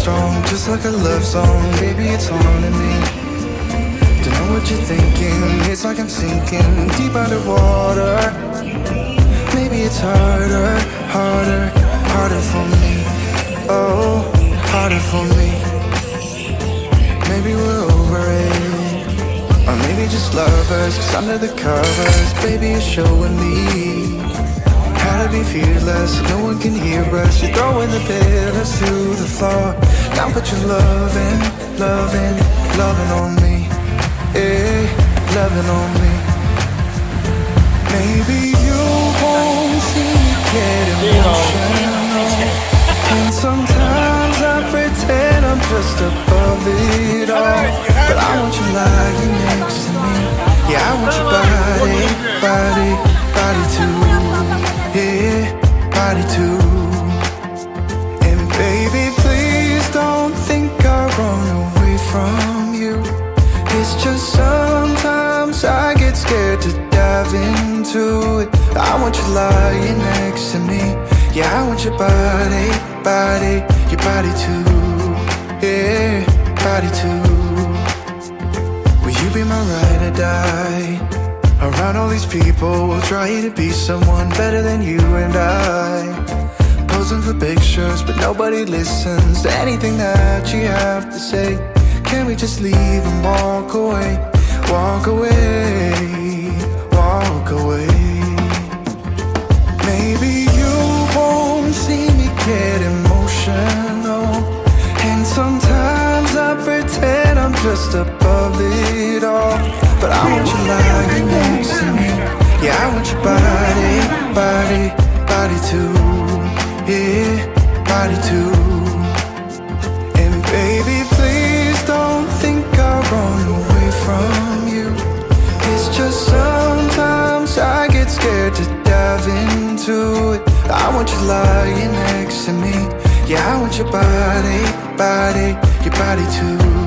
strong, just like a love song. Baby, it's haunting me. Don't know what you're thinking. It's like I'm sinking deep underwater. Maybe it's harder, harder, harder for me. Oh, harder for me. Maybe we're over it, or maybe just lovers. Cause under the covers, baby, you're showing me how to be fearless, so no one can hear us. You're throwing the pillars to the floor. Now put your loving, loving, loving on me. Yeah, loving on me. Maybe you won't see me get emotional, and sometimes I pretend I'm just above it all. But I want you lying next to me. Yeah, I want your body, body, body too. Yeah, body too. And baby, please don't think I run away from you. It's just sometimes I get scared to dive into it. I want you lying next to me. Yeah, I want your body, body, your body too. Yeah, body too. Will you be my ride or die? Around all these people, trying to be someone better than you and I. Posing for pictures, but nobody listens to anything that you have to say. Can we just leave and walk away? Walk away, walk away. Maybe you won't see me get emotional, and sometimes I pretend I'm just above it all. But I want you lying next to me. Yeah, I want your body, body, body too. Yeah, body too. And baby, please don't think I'll run away from you. It's just sometimes I get scared to dive into it. I want you lying next to me. Yeah, I want your body, body, your body too.